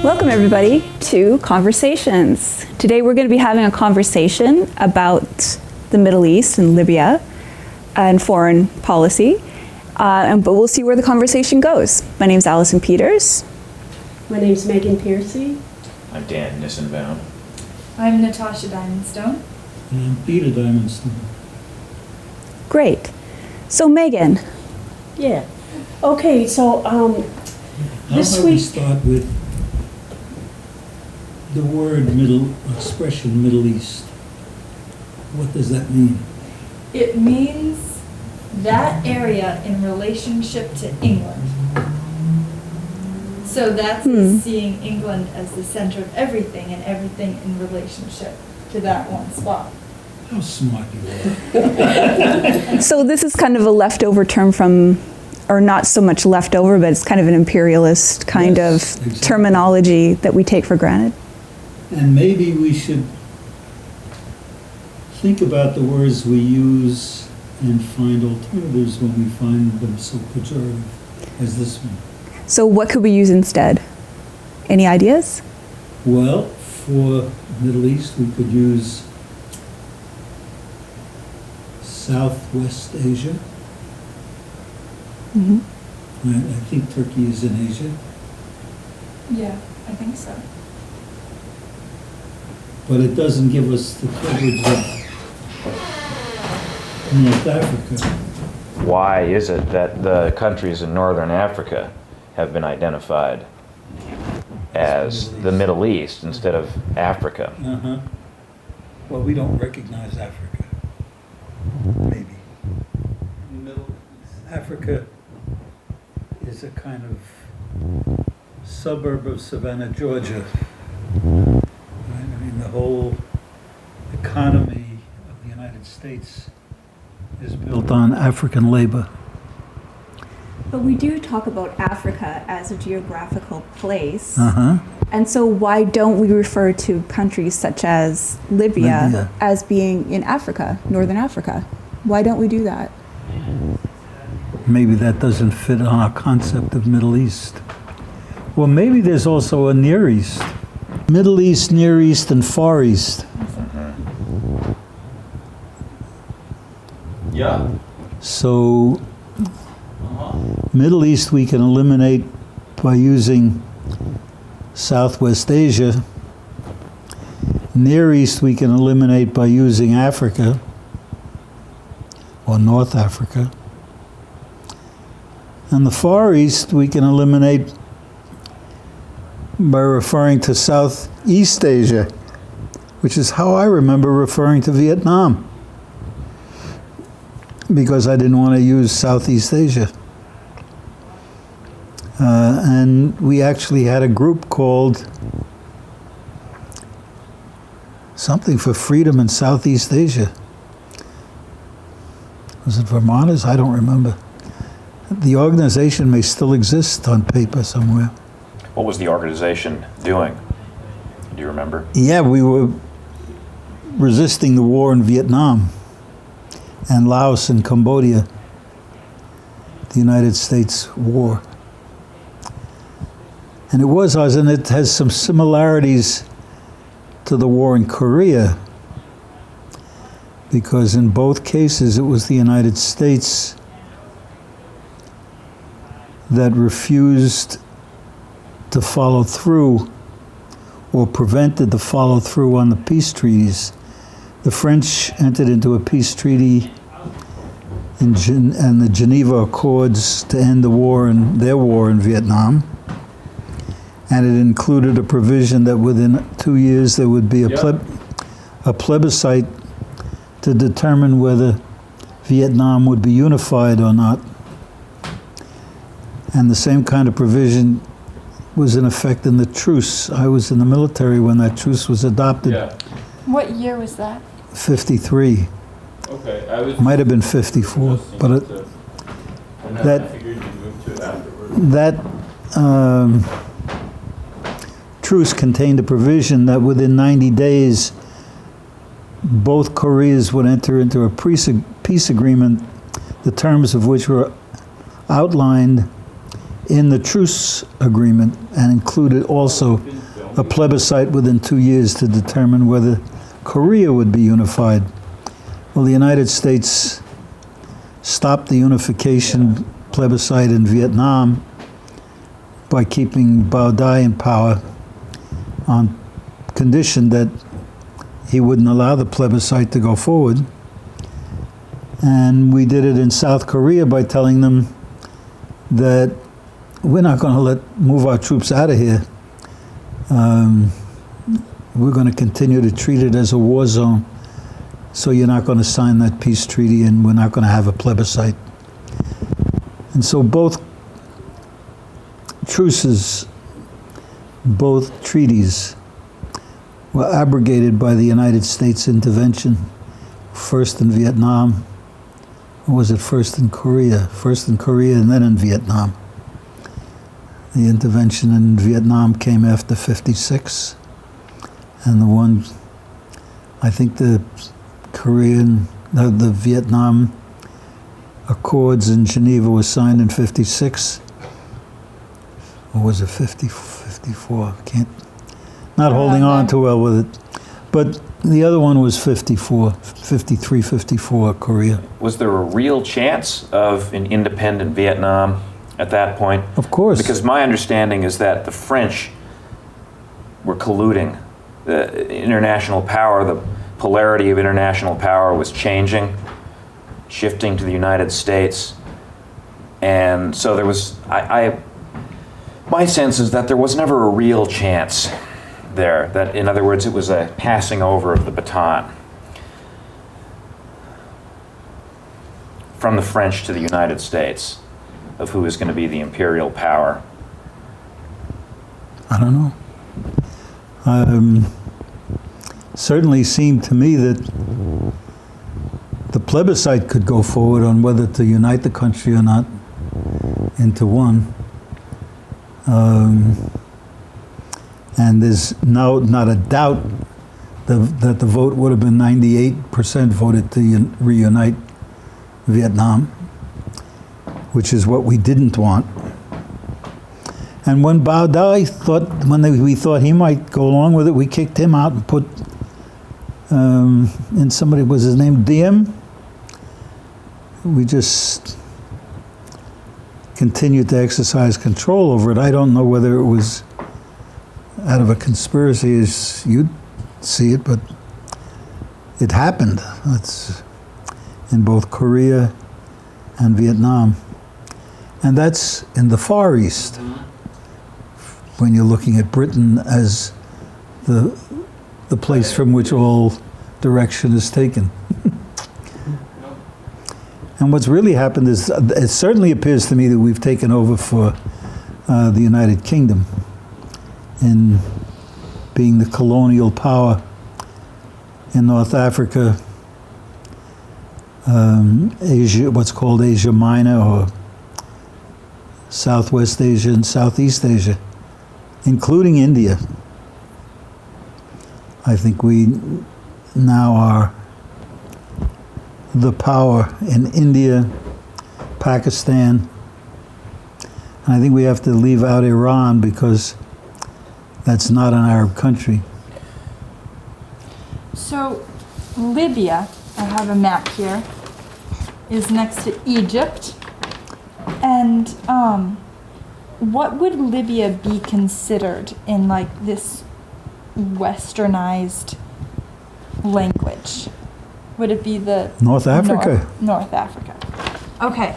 Welcome everybody to Conversations. Today we're going to be having a conversation about the Middle East and Libya and foreign policy, but we'll see where the conversation goes. My name's Allison Peters. My name's Piercy. I'm Dan Nissenbaum. I'm Natasha Diamondstone. And I'm Peter Diamondstone. Great. So Megan. Yeah. Okay, so this How about we week, start with the word expression Middle East. What does that mean? It means that area in relationship to England. So that's seeing England as the center of everything and everything in relationship to that one spot. How smart you are. So this is kind of a leftover term from, or not so much leftover, but it's kind of an imperialist kind of exactly. terminology that we take for granted. And maybe we should think about the words we use and find alternatives when we find them so pejorative as this one. So what could we use instead? Any ideas? Well, for Middle East, we could use Southwest Asia. Mm-hmm. I think Turkey is in Asia. Yeah, I think so. But it doesn't give us the coverage of North Africa. Why is it that the countries in Northern Africa have been identified as the Middle East instead of Africa? Uh-huh. Well, we don't recognize Africa. Maybe. Africa is a kind of suburb of Savannah, Georgia. Right? I mean, the whole economy of the United States is built on African labor. But we do talk about Africa as a geographical place. Uh-huh. And so why don't we refer to countries such as Libya as being in Africa, Northern Africa? Why don't we do that? Maybe that doesn't fit on our concept of Middle East. Well, maybe there's also a Near East. Middle East, Near East, and Far East. Yeah. So, Middle East we can eliminate by using Southwest Asia. Near East we can eliminate by using Africa or North Africa. And the Far East we can eliminate by referring to Southeast Asia, which is how I remember referring to Vietnam, because I didn't want to use Southeast Asia. And we actually had a group called something for freedom in Southeast Asia. Was it Vermonters? I don't remember. The organization may still exist on paper somewhere. What was the organization doing? Do you remember? Yeah, we were resisting the war in Vietnam and Laos and Cambodia, the United States war. And it was us, and it has some similarities to the war in Korea, because in both cases it was the United States that refused to follow through or prevented the follow through on the peace treaties. The French entered into a peace treaty and the Geneva Accords to end the war in their war in Vietnam. And it included a provision that within 2 years there would be a plebiscite to determine whether Vietnam would be unified or not. And the same kind of provision was in effect in the truce. I was in the military when that truce was adopted. Yeah. What year was that? 53. Okay. I was. Might have been 54, but that truce contained a provision that within 90 days both Koreas would enter into a peace agreement, the terms of which were outlined in the truce agreement and included also a plebiscite within 2 years to determine whether Korea would be unified. Well, the United States stopped the unification plebiscite in Vietnam by keeping Bao Dai in power on condition that he wouldn't allow the plebiscite to go forward. And we did it in South Korea by telling them that we're not going to move our troops out of here. We're going to continue to treat it as a war zone. So you're not going to sign that peace treaty, and we're not going to have a plebiscite. And so both truces, both treaties, were abrogated by the United States intervention, first in Vietnam, or was it first in Korea? First in Korea and then in Vietnam. The intervention in Vietnam came after '56, and the one, I think the Vietnam Accords in Geneva was signed in '56, or was it 54? Not holding on too well with it. But the other one was 53, 54, Korea. Was there a real chance of an independent Vietnam at that point? Of course. Because my understanding is that the French were colluding. The international power, the polarity of international power was changing, shifting to the United States. And so there was, my sense is that there was never a real chance there. That, in other words, it was a passing over of the baton from the French to the United States of who is going to be the imperial power. I don't know. Certainly seemed to me that the plebiscite could go forward on whether to unite the country or not into one. And there's now not a doubt that the vote would have been 98% voted to reunite Vietnam, which is what we didn't want. And when Bao Dai we thought he might go along with it, we kicked him out and put and somebody, was his name Diem? We just continued to exercise control over it. I don't know whether it was out of a conspiracy as you'd see it, but it happened. It's in both Korea and Vietnam. And that's in the Far East, when you're looking at Britain as the place from which all direction is taken. And what's really happened is, it certainly appears to me that we've taken over for the United Kingdom in being the colonial power in North Africa, Asia, what's called Asia Minor, or Southwest Asia and Southeast Asia, including India. I think we now are the power in India, Pakistan, and I think we have to leave out Iran because that's not an Arab country. So Libya, I have a map here, is next to Egypt. And what would Libya be considered in like this westernized language? Would it be the North Africa. North Africa. Okay.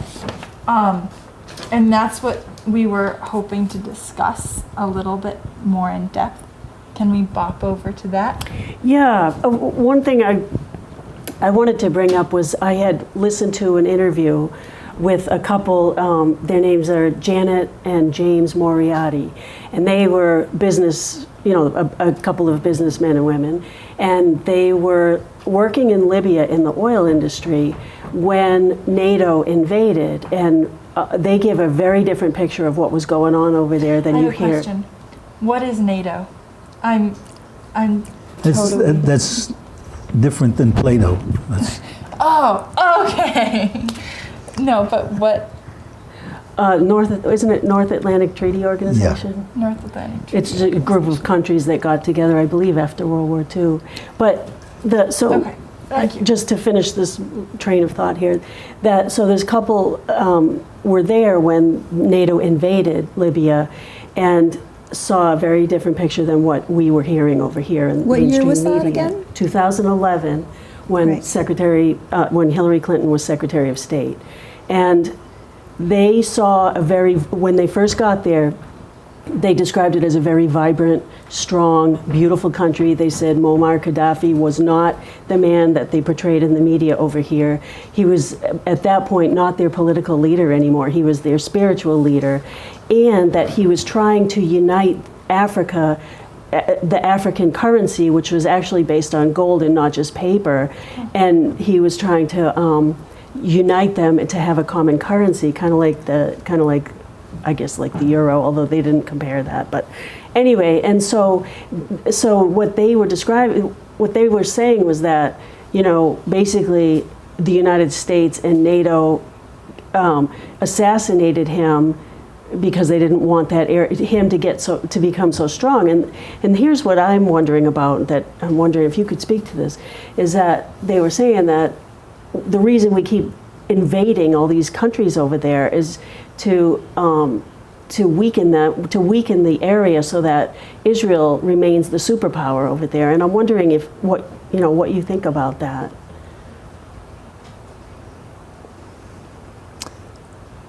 And that's what we were hoping to discuss a little bit more in depth. Can we bop over to that? Yeah, one thing I wanted to bring up was I had listened to an interview with a couple, their names are Janet and James Moriarty, and they were business, a couple of businessmen and women, and they were working in Libya in the oil industry when NATO invaded, and they give a very different picture of what was going on over there than you hear. I have a question. What is NATO? I'm totally... That's different than Plato. Oh, okay. No, but what? Isn't it North Atlantic Treaty Organization? North Atlantic Treaty. It's a group of countries that got together, I believe, after World War II. But Okay, thank you. just to finish this train of thought here, so there's a couple were there when NATO invaded Libya, and saw a very different picture than what we were hearing over here in What year mainstream was that media. again? 2011, when Right. when Hillary Clinton was Secretary of State, and they saw when they first got there, they described it as a very vibrant, strong, beautiful country. They said Muammar Gaddafi was not the man that they portrayed in the media over here. He was, at that point, not their political leader anymore. He was their spiritual leader, and that he was trying to unite Africa, the African currency, which was actually based on gold and not just paper, and he was trying to unite them and to have a common currency, kind of like I guess like the euro, although they didn't compare that. But anyway, and so what they were describing, what they were saying was that, basically the United States and NATO assassinated him because they didn't want him to become so strong. And here's what I'm wondering about, that I'm wondering if you could speak to this, is that they were saying that the reason we keep invading all these countries over there is to weaken the area so that Israel remains the superpower over there. And I'm wondering what you think about that.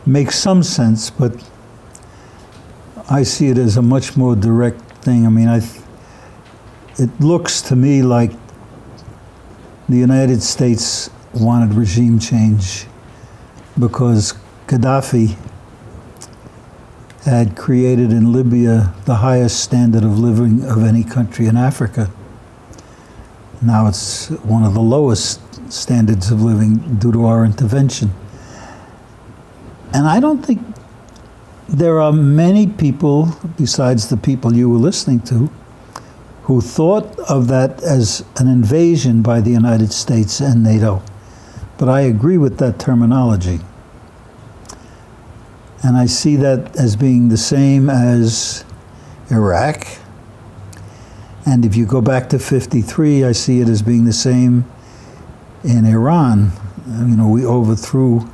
Makes some sense, but I see it as a much more direct thing. I mean, it looks to me like the United States wanted regime change because Gaddafi had created in Libya the highest standard of living of any country in Africa. Now it's one of the lowest standards of living due to our intervention. And I don't think there are many people, besides the people you were listening to, who thought of that as an invasion by the United States and NATO. But I agree with that terminology. And I see that as being the same as Iraq. And if you go back to 53, I see it as being the same in Iran. We overthrew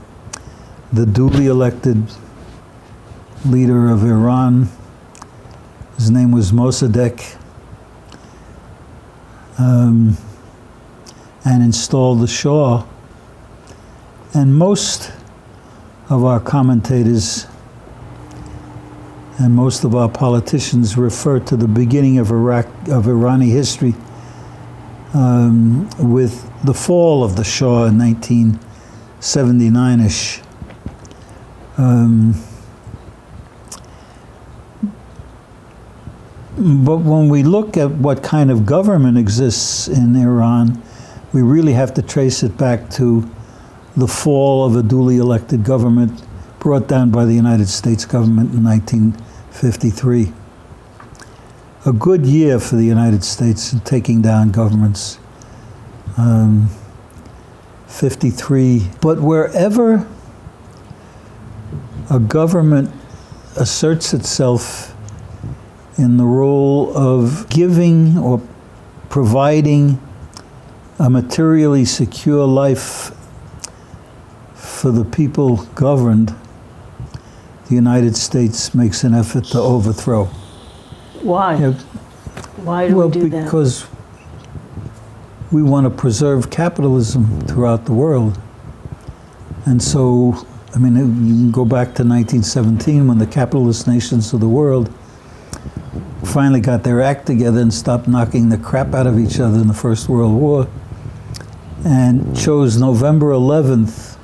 the duly elected leader of Iran. His name was Mossadegh, and installed the Shah. And most of our commentators and most of our politicians refer to the beginning of Irani history with the fall of the Shah in 1979-ish. But when we look at what kind of government exists in Iran, we really have to trace it back to the fall of a duly elected government brought down by the United States government in 1953. A good year for the United States in taking down governments. 53. But wherever a government asserts itself in the role of giving or providing a materially secure life for the people governed, the United States makes an effort to overthrow. Why? Why do we do that? Because we want to preserve capitalism throughout the world. And so, you can go back to 1917 when the capitalist nations of the world finally got their act together and stopped knocking the crap out of each other in the First World War and chose November 11th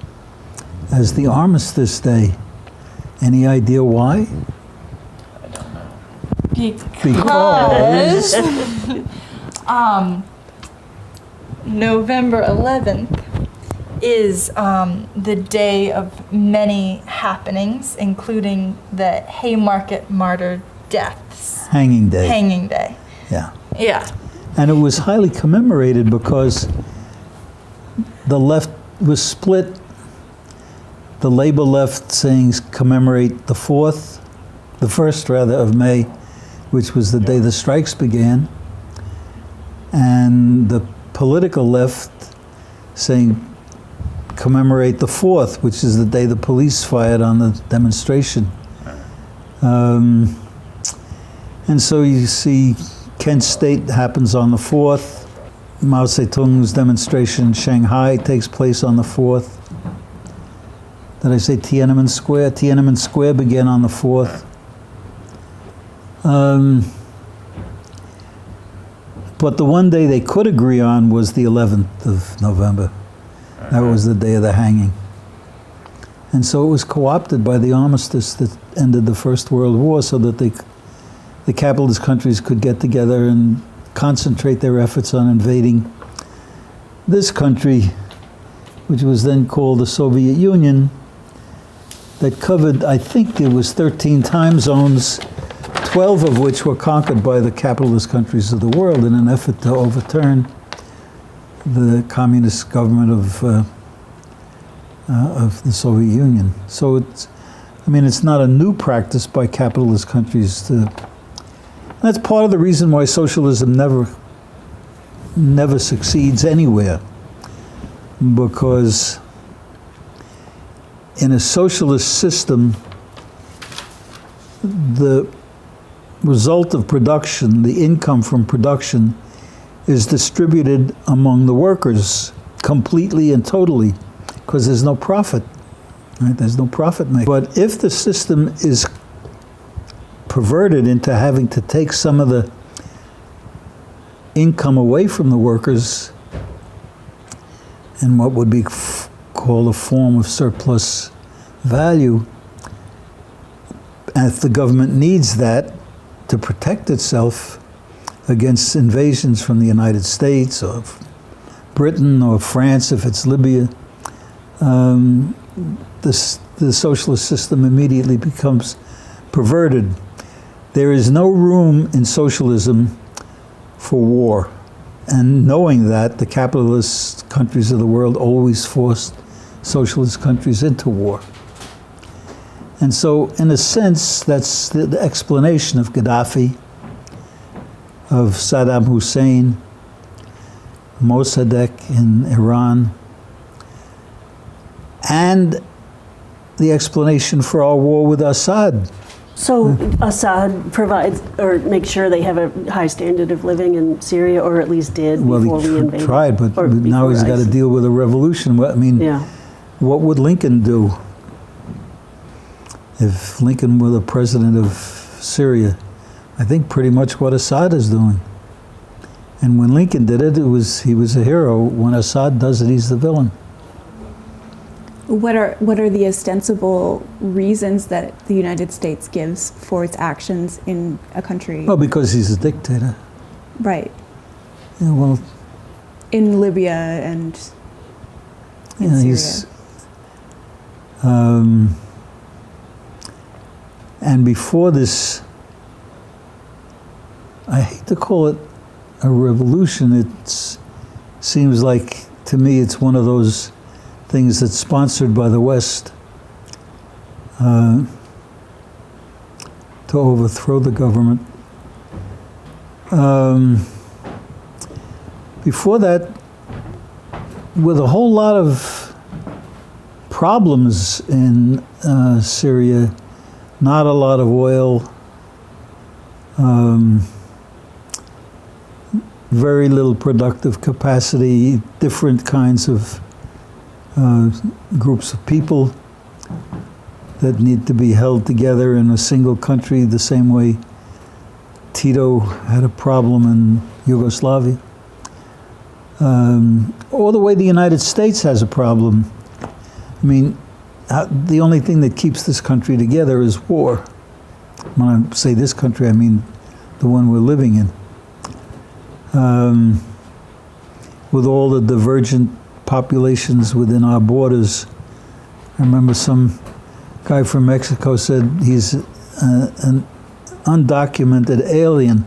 as the Armistice Day. Any idea why? Because November 11th is the day of many happenings, including the Haymarket martyr deaths. Hanging Day. Hanging Day. Yeah. Yeah. And it was highly commemorated because the left was split the Labor left saying commemorate the 1st rather, of May, which was the day the strikes began, and the political left saying commemorate the 4th, which is the day the police fired on the demonstration. And so you see Kent State happens on the 4th. Mao Zedong's demonstration in Shanghai takes place on the 4th. Did I say Tiananmen Square? Tiananmen Square began on the 4th. But the one day they could agree on was the 11th of November. That was the day of the hanging. And so it was co-opted by the armistice that ended the First World War so that the capitalist countries could get together and concentrate their efforts on invading this country, which was then called the Soviet Union, that covered, I think it was 13 time zones, 12 of which were conquered by the capitalist countries of the world in an effort to overturn the communist government of the Soviet Union. So it's not a new practice by capitalist countries to. That's part of the reason why socialism never succeeds anywhere, because in a socialist system, the result of production, the income from production, is distributed among the workers completely and totally, because there's no profit, right? There's no profit making. But if the system is perverted into having to take some of the income away from the workers in what would be called a form of surplus value, if the government needs that to protect itself against invasions from the United States or Britain or France if it's Libya, the socialist system immediately becomes perverted. There is no room in socialism for war. And knowing that, the capitalist countries of the world always forced socialist countries into war. And so, in a sense, that's the explanation of Gaddafi, of Saddam Hussein, Mossadegh in Iran, and the explanation for our war with Assad. So Assad provides, or makes sure they have a high standard of living in Syria, or at least did Well, before we he invaded. tried, but or now he's before got to ISIS. deal with a revolution. Yeah. What would Lincoln do if Lincoln were the president of Syria? I think pretty much what Assad is doing. And when Lincoln did it, he was a hero. When Assad does it, he's the villain. What are the ostensible reasons that the United States gives for its actions in a country? Well, because he's a dictator. Right. Yeah, well, In Libya and in Syria. he's. And before this, I hate to call it a revolution. It seems like, to me, it's one of those things that's sponsored by the West to overthrow the government. Before that, with a whole lot of problems in Syria, not a lot of oil, very little productive capacity, different kinds of groups of people that need to be held together in a single country, the same way Tito had a problem in Yugoslavia. Or the way the United States has a problem. I mean, the only thing that keeps this country together is war. When I say this country, I mean the one we're living in. With all the divergent populations within our borders. I remember some guy from Mexico said he's an undocumented alien,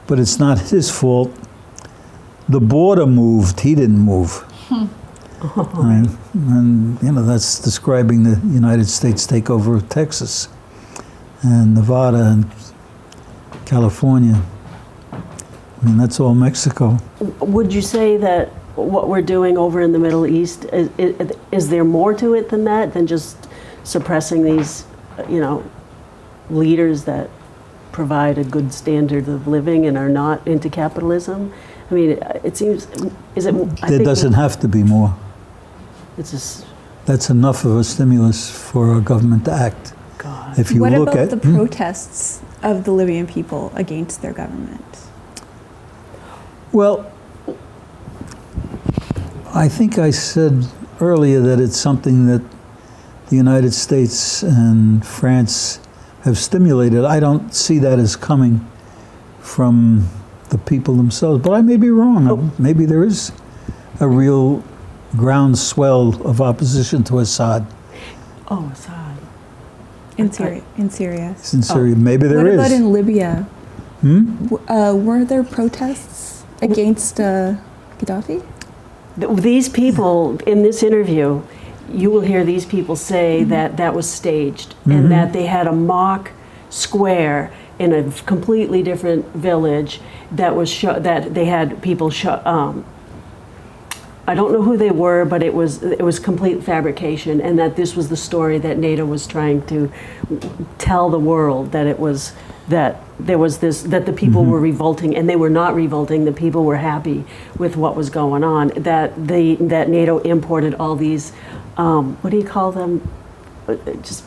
but it's not his fault. The border moved, he didn't move. And you know, that's describing the United States takeover of Texas and Nevada and California. I mean, that's all Mexico. Would you say that what we're doing over in the Middle East, is there more to it than that, than just suppressing these, you know, leaders that provide a good standard of living and are not into capitalism? I mean, it seems, is it? There doesn't have to be more. It's just, That's enough of a stimulus for our government to act. God. If you What look about at the protests of the Libyan people against their government? Well, I think I said earlier that it's something that the United States and France have stimulated. I don't see that as coming from the people themselves, but I may be wrong. Maybe there is a real groundswell of opposition to Assad Oh, Assad. In Syria. In Syria. in Syria. Maybe there What is. about in Libya? Were there protests against Gaddafi? These people, in this interview, you will hear these people say that that was staged and that they had a mock square in a completely different village that was that they had people I don't know who they were, but it was complete fabrication, and that this was the story that NATO was trying to tell the world, that it was that there was this, that the people were revolting, and they were not revolting. The people were happy with what was going on. That NATO imported all these, what do you call them? Just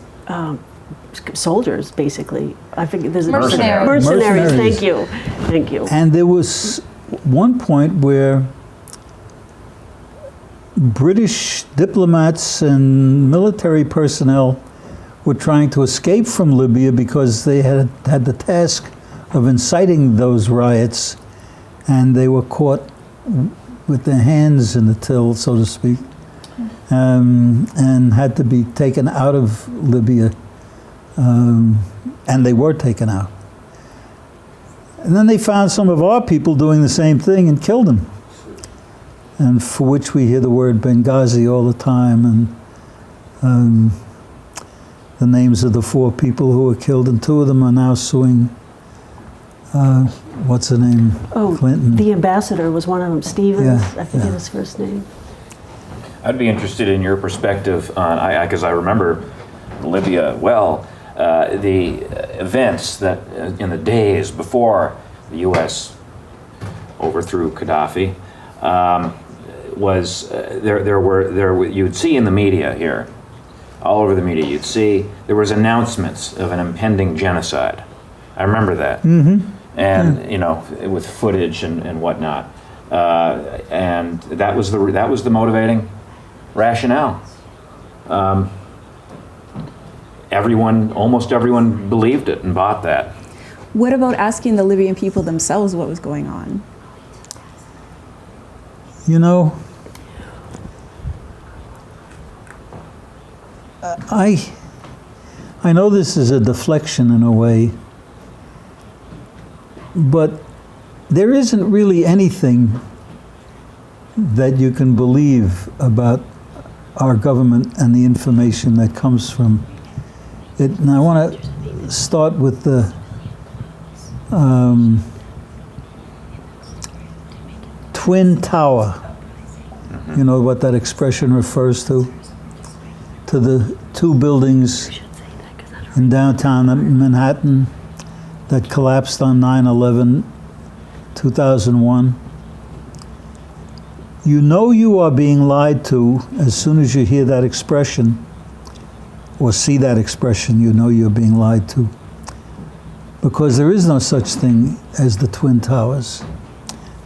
soldiers, basically. I think there's Mercenaries. Mercenaries. Mercenaries. Thank you. And there was one point where British diplomats and military personnel were trying to escape from Libya because they had the task of inciting those riots, and they were caught with their hands in the till, so to speak, and had to be taken out of Libya, and they were taken out. And then they found some of our people doing the same thing and killed them, and for which we hear the word Benghazi all the time, and the names of the 4 people who were killed, and 2 of them are now suing, what's her name? Clinton. The ambassador was one of them, Stevens, Yeah, I forget yeah. his first name. I'd be interested in your perspective on, because I remember Libya well, the events that in the days before the U.S. overthrew Gaddafi, you'd see in the media here, all over the media, you'd see there was announcements of an impending genocide. I remember that, and you know, with footage and whatnot, and that was the motivating rationale. Almost everyone believed it and bought that. What about asking the Libyan people themselves what was going on? You know, I know this is a deflection in a way, but there isn't really anything that you can believe about our government and the information that comes from it. And I want to start with the Twin Tower. You know what that expression refers to? To the 2 buildings in downtown Manhattan that collapsed on 9/11, 2001. You know you are being lied to as soon as you hear that expression or see that expression. You know you're being lied to, because there is no such thing as the Twin Towers.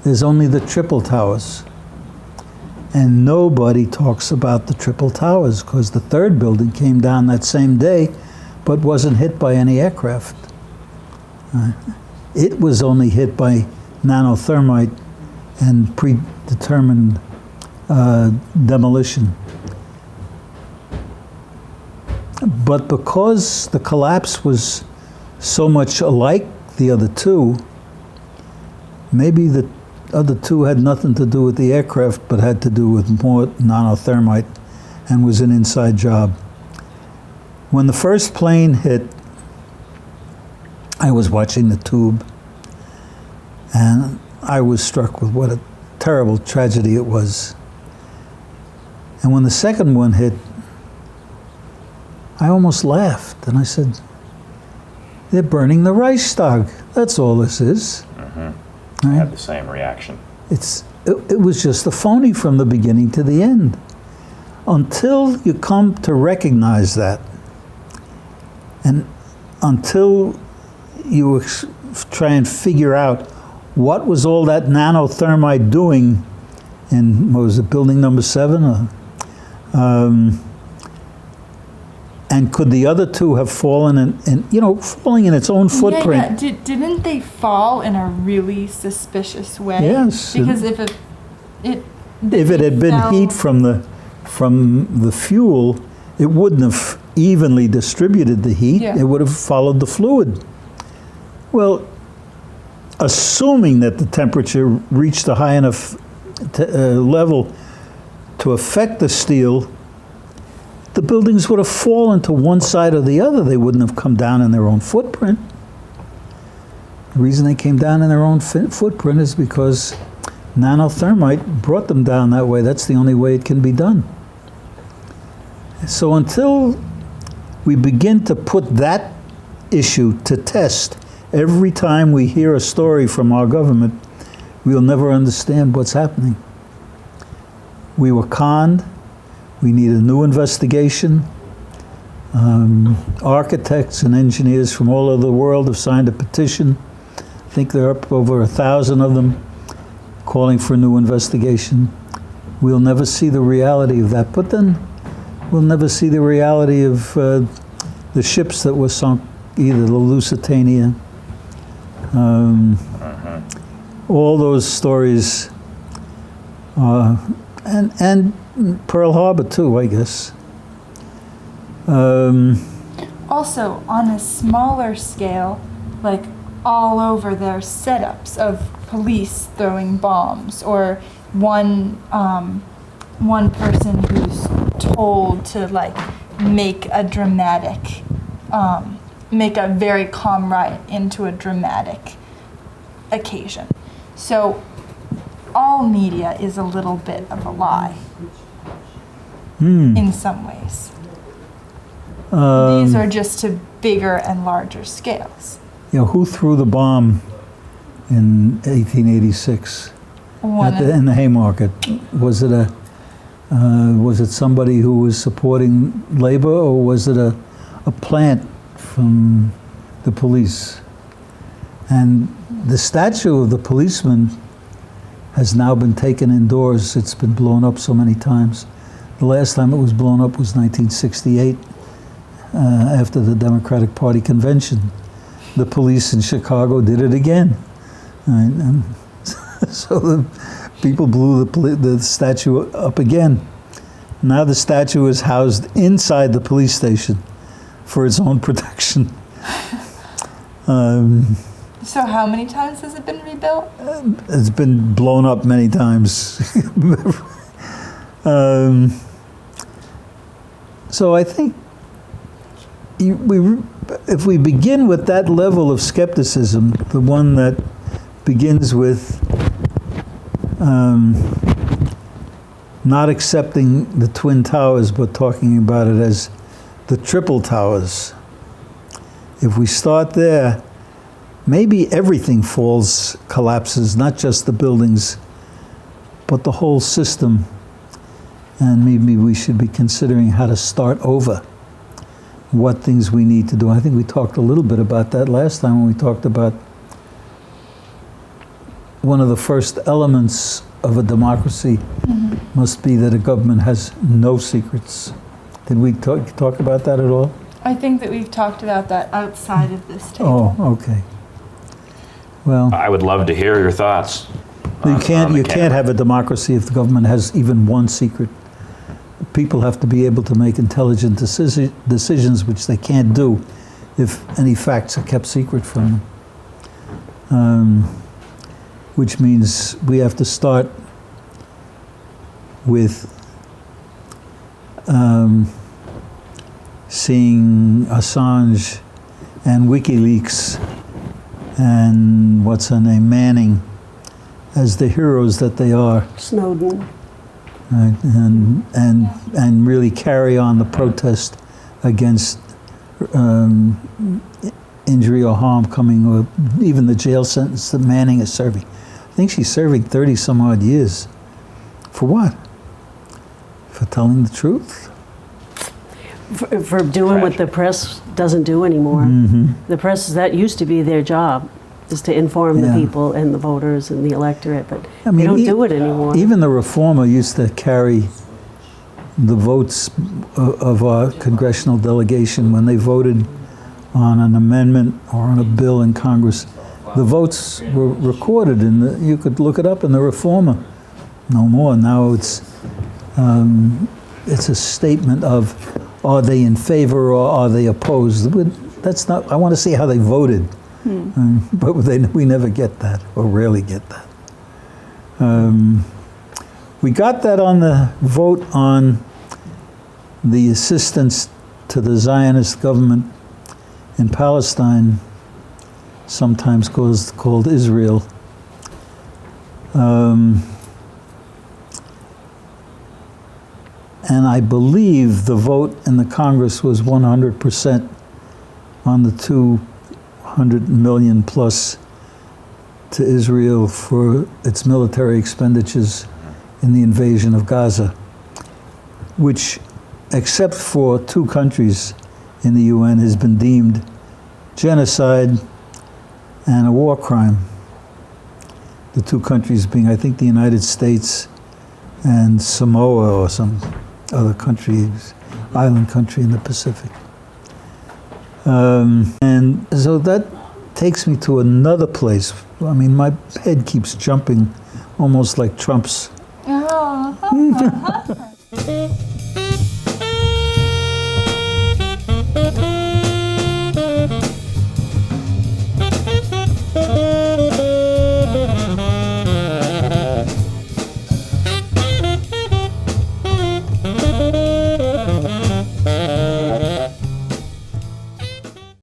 There's only the Triple Towers. And nobody talks about the Triple Towers because the 3rd building came down that same day but wasn't hit by any aircraft. It was only hit by nanothermite and predetermined demolition. But because the collapse was so much alike the other 2, maybe the other two had nothing to do with the aircraft, but had to do with more nanothermite and was an inside job. When the first plane hit, I was watching the tube, and I was struck with what a terrible tragedy it was. And when the second one hit, I almost laughed, and I said, they're burning the Reichstag. That's all this is. I had the same reaction. It was just a phony from the beginning to the end. Until you come to recognize that, and until you try and figure out what was all that nanothermite doing in, what was it, building number 7? And could the other two have fallen in falling in its own footprint? Yeah. Didn't they fall in a really suspicious way? Yes. Because if it had been heat from the fuel, it wouldn't have evenly distributed the heat. Yeah. It would have followed the fluid. Well, assuming that the temperature reached a high enough level to affect the steel, the buildings would have fallen to one side or the other. They wouldn't have come down in their own footprint. The reason they came down in their own footprint is because nanothermite brought them down that way. That's the only way it can be done. So until we begin to put that issue to test every time we hear a story from our government, we'll never understand what's happening. We were conned. We need a new investigation. Architects and engineers from all over the world have signed a petition. I think there are up over 1,000 of them calling for a new investigation. We'll never see the reality of that. But then we'll never see the reality of the ships that were sunk, either the Lusitania, all those stories, and Pearl Harbor too, I guess. Also, on a smaller scale, like all over their setups of police throwing bombs, or one person who's told to like make a dramatic, make a very calm riot into a dramatic occasion. So all media is a little bit of a lie in some ways. These are just to bigger and larger scales. Who threw the bomb in 1886 in the Haymarket? Was it somebody who was supporting labor, or was it a plant from the police? And the statue of the policeman has now been taken indoors. It's been blown up so many times. The last time it was blown up was 1968, after the Democratic Party convention. The police in Chicago did it again. And so the people blew the statue up again. Now the statue is housed inside the police station for its own protection. So how many times has it been rebuilt? It's been blown up many times. So I think if we begin with that level of skepticism, the one that begins with not accepting the Twin Towers, but talking about it as the Triple Towers, if we start there, maybe everything collapses, not just the buildings, but the whole system. And maybe we should be considering how to start over, what things we need to do. I think we talked a little bit about that last time when we talked about one of the first elements of a democracy must be that a government has no secrets. Did we talk about that at all? I think that we've talked about that outside of this table. Oh, okay. Well, I would love to hear your thoughts. you can't have a democracy if the government has even one secret. People have to be able to make intelligent decisions, which they can't do if any facts are kept secret from them. which means we have to start with seeing Assange and WikiLeaks and what's her name, Manning, as the heroes that they are, Snowden. right? And really carry on the protest against injury or harm coming, or even the jail sentence that Manning is serving. I think she's serving 30 some odd years. For what? For telling the truth? For doing what the press doesn't do anymore. The press, that used to be their job, is to inform the Yeah. people and the voters and the electorate, but I mean, they don't do it anymore. Even the reformer used to carry the votes of our congressional delegation when they voted on an amendment or on a bill in Congress. The votes were recorded, and you could look it up in the reformer. No more. Now it's a statement of, are they in favor or are they opposed? But that's not. I want to see how they voted. But we never get that, or rarely get that. We got that on the vote on the assistance to the Zionist government in Palestine, sometimes called Israel. And I believe the vote in the Congress was 100% on the 200 million plus to Israel for its military expenditures in the invasion of Gaza, which, except for 2 countries in the UN, has been deemed genocide and a war crime. The 2 countries being, I think, the United States and Samoa or some other country, island country in the Pacific. And so that takes me to another place. I mean, my head keeps jumping almost like Trump's. Oh.